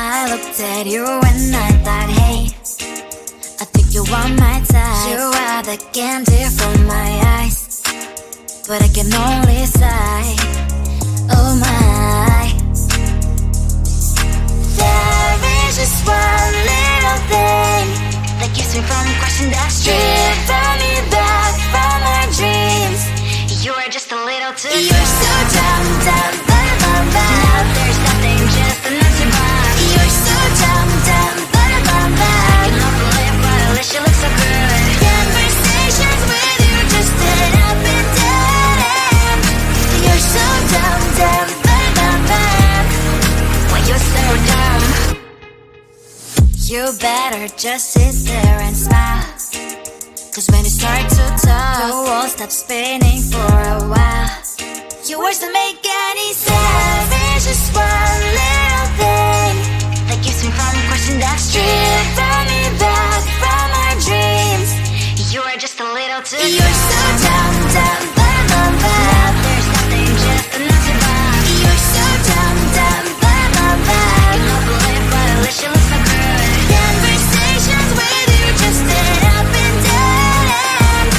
I looked at you and I thought, hey, I think you are my type. You are the candy from my eyes, but I can only sigh. Oh my, there is just one little thing that keeps me from crossing that street, driven me back from my dreams. You are just a little too close. You're so dumb, dumb, dumb, dumb, dumb. Now there's nothing, just an empty box. You're so dumb, dumb, dumb, dumb, dumb. I can help but live, but at least you look so good. Conversations with you just end up in dead end. You're so dumb, dumb, dumb, dumb, dumb. Why you're so dumb? You better just sit there and smile, 'cause when you start to talk, the world stops spinning for a while. Your words don't make any sense. There's just one little thing that keeps me from crossing that street, driven me back from my dreams. You are just a little too close. You're so dumb, dumb, dumb, dumb, dumb. Now there's nothing, just an empty box. You're so dumb, dumb, dumb, dumb, dumb. I can help but live, but at least you look so good. Conversations with you just end up in dead end.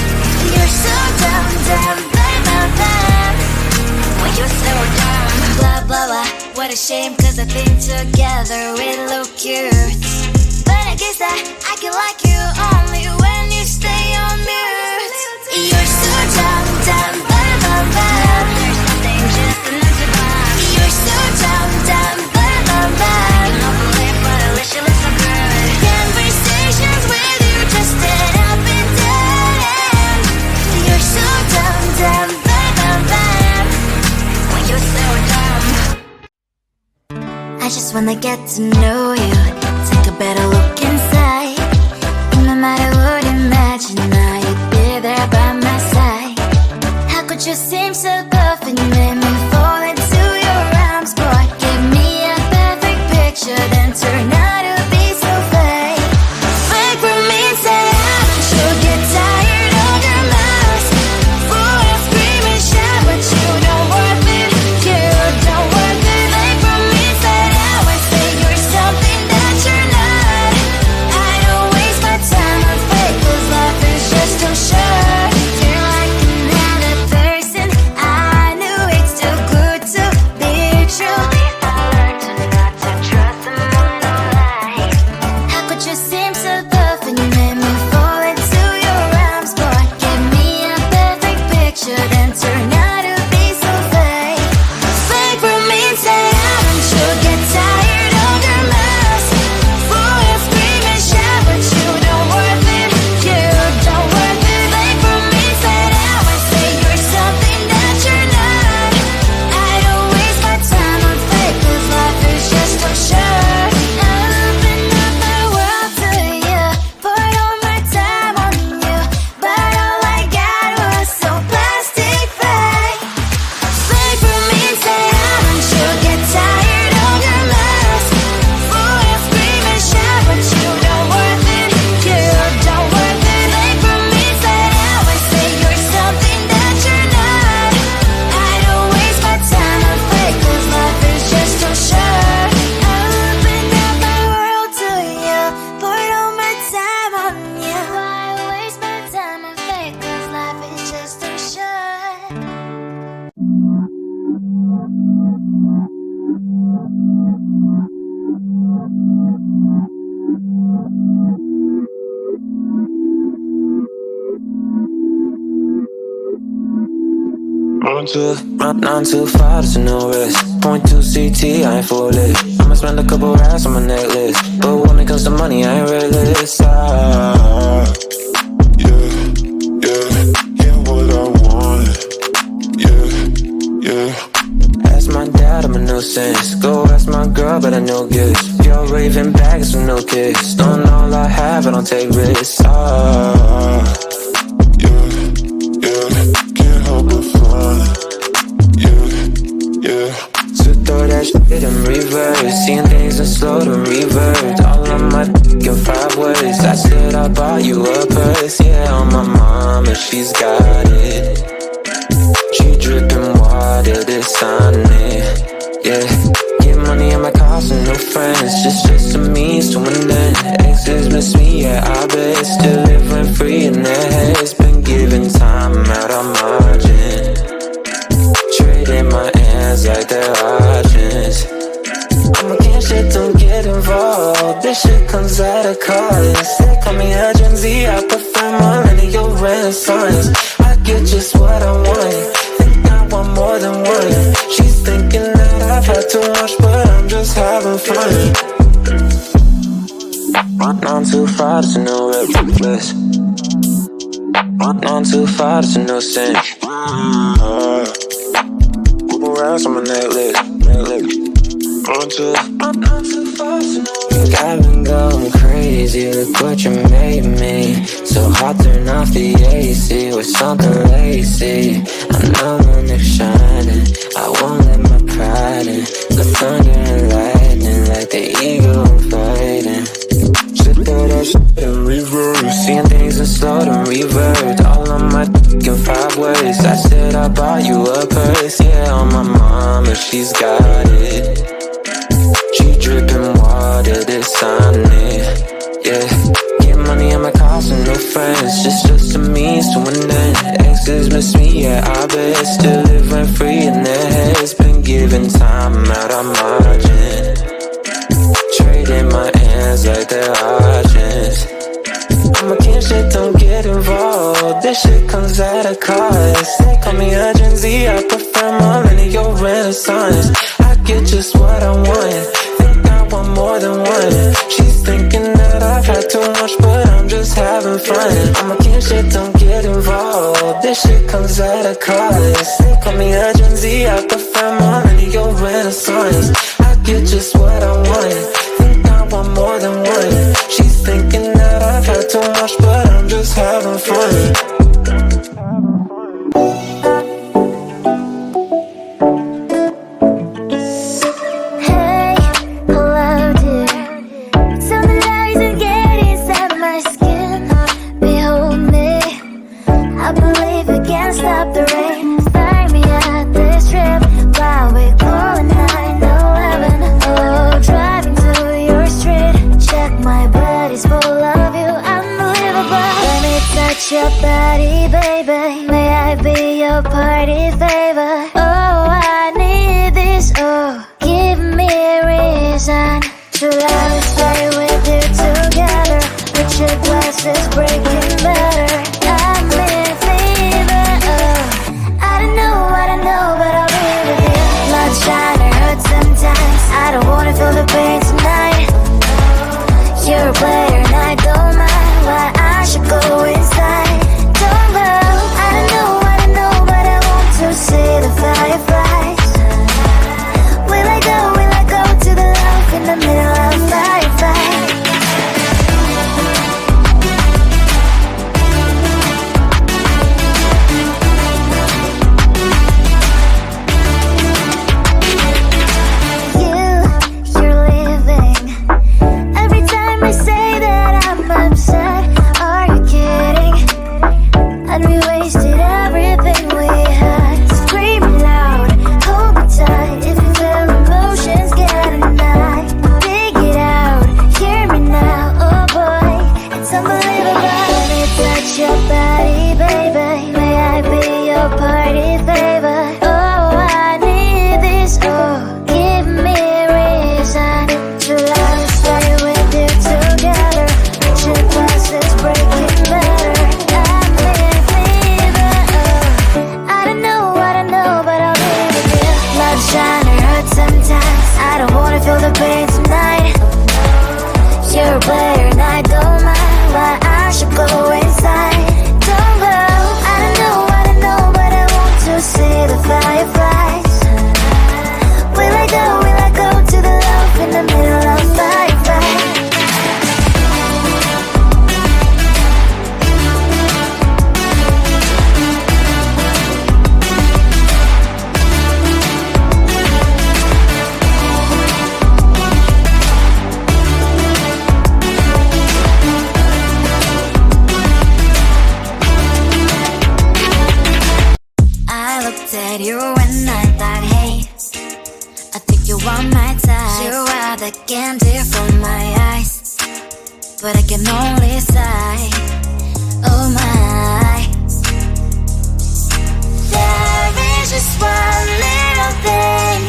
You're so dumb, dumb, dumb, dumb, dumb. Why you're so dumb? Blah, blah, blah. What a shame, 'cause I think together we look cute. But I guess I can like you only when you stay on mute. You're so dumb, dumb, dumb, dumb, dumb. There's nothing, just an empty box. You're so dumb, dumb, dumb, dumb, dumb. I can help but live, but at least you look so good. Conversations with you just end up in dead end. You're so dumb, dumb, dumb, dumb, dumb. Why you're so dumb? I just wanna get to know you, take a better look inside. No matter what, imagine now you'd be there by my side. How could you seem so perfect, made me fall into your arms, boy? Give me a perfect picture, then turn out to be so fake. Fake for me, say haven't you get tired of your mouth? Full of scream and shout, but you don't worth it. You don't worth it. Fake for me, say I would say you're something that you're not. I don't waste my time on fake, 'cause life is just too short. Feel like another person. I knew it's too good to be true. At least I learned to not to trust someone who lies. How could you seem so perfect, you made me fall into your arms, boy? Give me a perfect picture, then turn out to be so fake. Fake for me, say haven't you get tired of your mess? Full of scream and shout, but you don't worth it. You don't worth it. Fake for me, say I would say you're something that you're not. I don't waste my time on fake, 'cause life is just too short. I open up my world to you, poured all my time on you, but all I got was so plastic fake. Fake for me, say haven't you get tired of your mess? Full of scream and shout, but you don't worth it. You don't worth it. Fake for me, say I would say you're something that you're not. I don't waste my time on fake, 'cause life is just too short. I opened up my world to you, poured all my time on you. Why waste my time on fake, 'cause life is just too short. Run 9 to 5, there's no rest. Point 2 CT, I ain't full it. I'ma spend a couple racks on my necklace, but when it comes to money, I ain't reckless. Yeah, yeah, what I want. Yeah, yeah. Ask my dad, I'm a nuisance. Go ask my girl, but I know gifts. You're raving bags with no kicks. Don't all I have, I don't take risks. Yeah, yeah, can't help but find. Yeah, yeah. So throw that shit in reverse, seeing things in slow to revert. All of my in 5 words. I said I bought you a purse, yeah, on my mom, and she's got it. She dripping water, this on it, yeah. Get money in my car, cost of no friends, just a means to an end. Exes miss me, yeah, I bet. Still live rent free in their heads. Been giving time out on margin, trading my hands like they're options. I'm against shit, don't get involved. This shit comes at a cost. They call me a Gen Z, I prefer millennial renaissance. I get just what I want, think I want more than one. She's thinking that I've had too much, but I'm just having fun. Run on too far, there's no reckless. Run on too far, there's no sin. Move around, some of necklace. Run too far, think I've been going crazy. Look what you made me. So hot, turn off the AC with something lacy. I know when they're shining, I won't let my pride in. The thunder and lightning like the eagle I'm fighting. Shit that shit in reverse, seeing things in slow and revert. All on my in 5 words. I said I bought you a purse, yeah, on my mama, she's got it. She dripping water, this on it, yeah. Get money on my cost and no friends, just a means to an end. Exes miss me, yeah, I bet. Still live rent free in their heads. Been giving time out on margin, trading my hands like they're options. I'm against shit, don't get involved. This shit comes at a cost. They call me a Gen Z, I prefer millennial renaissance. I get just what I want, think I want more than one. She's thinking that I've had too much, but I'm just having fun. I'm against shit, don't get involved. This shit comes at a cost. They call me a Gen Z, I prefer millennial renaissance. I get just what I want, think I want more than one. She's thinking that I've had too much, but I'm just having fun. Stop the rain, start me at this trip while we're calling 911. tear from my eyes, but I can only sigh. Oh my, there is just one little thing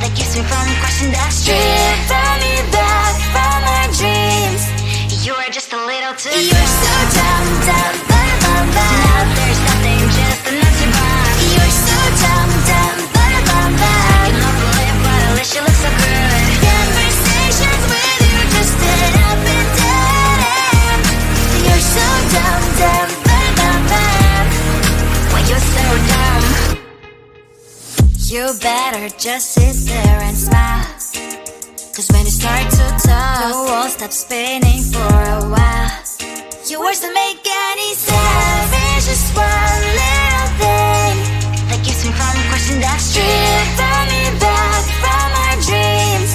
that keeps me from crossing that street, from me back from my dreams. You are just a little too close. You're so dumb, dumb, dumb, dumb, dumb. Now there's nothing, just an empty box. You're so dumb, dumb, dumb, dumb, dumb. I cannot believe, but at least you look so good. Conversations with you just end up in dead end. You're so dumb, dumb, dumb, dumb, dumb. Why you're so dumb? You better just sit there and smile, 'cause when you start to talk, the world stops spinning for a while. Your words don't make any sense. There's just one little thing that keeps me from crossing that street, from me back from my dreams.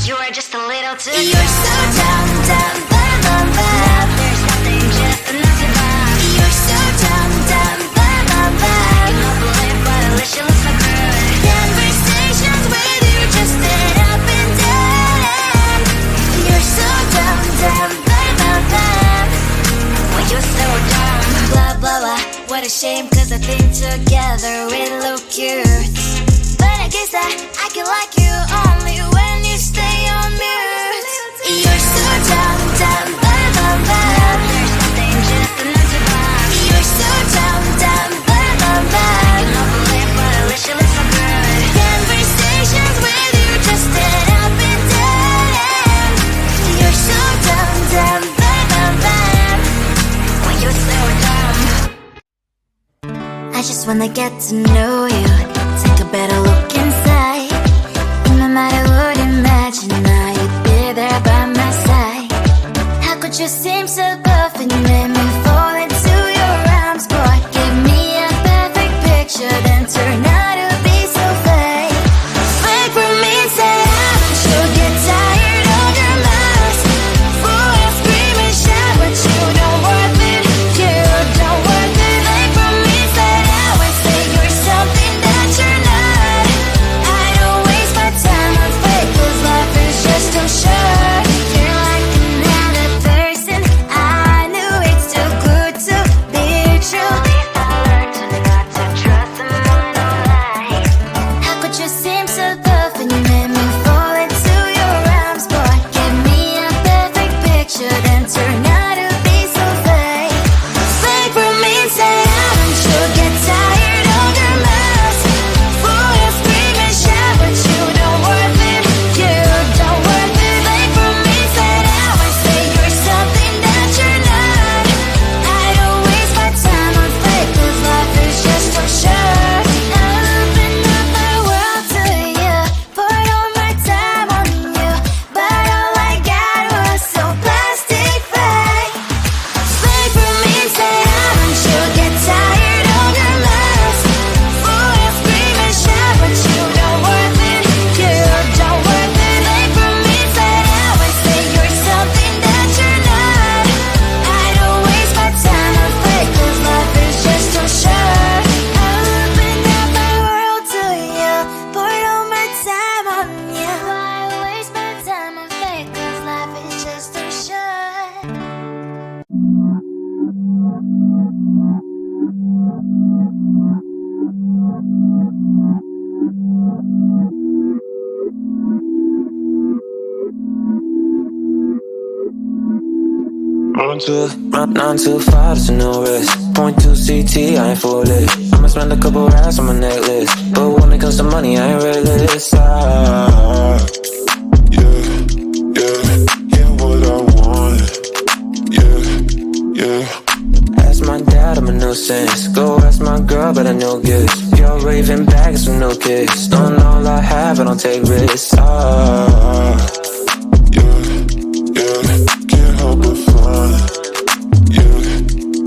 You are just a little too close. You're so dumb, dumb, dumb, dumb, dumb. Now there's nothing, just an empty box. You're so dumb, dumb, dumb, dumb, dumb. I cannot believe, but at least you look so good. Conversations with you just end up in dead end. You're so dumb, dumb, dumb, dumb, dumb. Why you're so dumb? Blah, blah, blah. What a shame, 'cause I think together we look cute. But I guess that I can like you only when you stay on mute. You're so dumb, dumb, dumb, dumb, dumb. There's nothing, just an empty box. You're so dumb, dumb, dumb, dumb, dumb. I cannot believe, but at least you look so good. Conversations with you just end up in dead end. You're so dumb, dumb, dumb, dumb, dumb. Why you're so dumb? I just wanna get to know you, take a better look inside. No matter what, imagine now you'd be there by my side. How could you seem so tough and you made me fall into your arms, boy? Give me a perfect picture, then turn out to be so fake. Fake for me, say haven't you get tired of your lies? Boy, scream and shout, but you don't worth it. You don't worth it. Fake for me, say I would say you're something that you're not. I don't waste my time on fake, 'cause life is just too short. You're like another person. I knew it's too good to be true. I learned to not to trust someone online. How could you seem so tough and you made me fall into your arms, boy? Give me a perfect picture, then turn out to be so fake. Fake for me, say haven't you get tired of your lies? Boy, scream and shout, but you don't worth it. You don't worth it. Fake for me, say I would say you're something that you're not. I don't waste my time on fake, 'cause life is just too short. I open up my world to you, poured all my time on you, but all I got was so plastic fake. Fake for me, say haven't you get tired of your lies? Boy, scream and shout, but you don't worth it. You don't worth it. Fake for me, say I would say you're something that you're not. I don't waste my time on fake, 'cause life is just too short. I opened up my world to you, poured all my time on you. Why waste my time on fake, 'cause life is just too short. Nine to five, so no risk. Point two CT, I ain't for it. I'ma spend a couple racks on my necklace, but when it comes to money, I ain't realist. Yeah, yeah, what I want. Yeah, yeah. Ask my dad, I'm a nuisance. Go ask my girl, but I know gifts. You're raving bags with no kiss. Don't know all I have, I don't take risks. Yeah, can't help but find.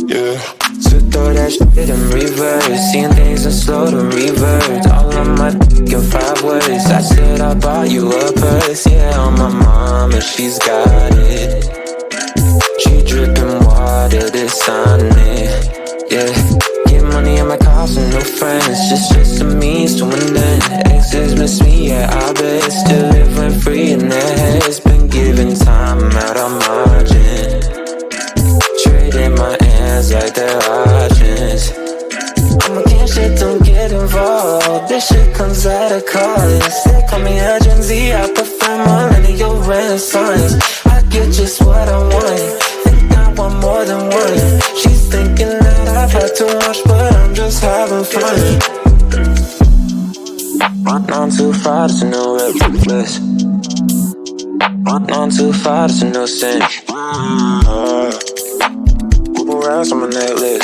Yeah. So throw that shit in reverse, seeing things in slow to revert. All on my dick in 5 words. I said I bought you a purse, yeah, on my mom, and she's got it. She dripping water, this on it, yeah. Get money in my car, some new friends. Just a means to an end. Exes miss me, yeah, I bet. Still living free in their heads. Been giving feels like they're options. I'm against shit, don't get involved. This shit comes at a cost. They call me a Gen Z, I prefer millennial renaissance. I get just what I want, think I want more than one. She's thinking that I've had too much, but I'm just having fun. Run on too far, there's no reckless. Run on too far, there's no sin. Move around on my necklace.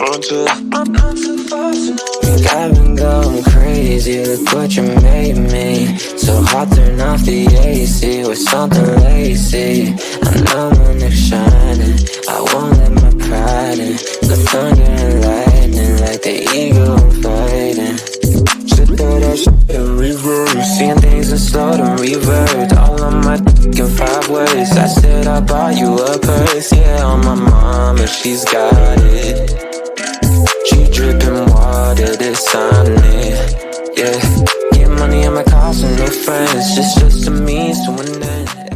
Run too far, there's no. Think I've been going crazy, look what you made me. So hot, turn off the AC with something lacy. I know when they're shining, I won't let my pride in. The thunder and lightning like the eagle I'm fighting. Shit through that shit in reverse, seeing things in slow to revert. All on my dick in 5 words. I said I bought you a purse, yeah, on my mama, she's got it. She dripping water, this on it, yeah. Get money on my cars and no friends, just a means to an end.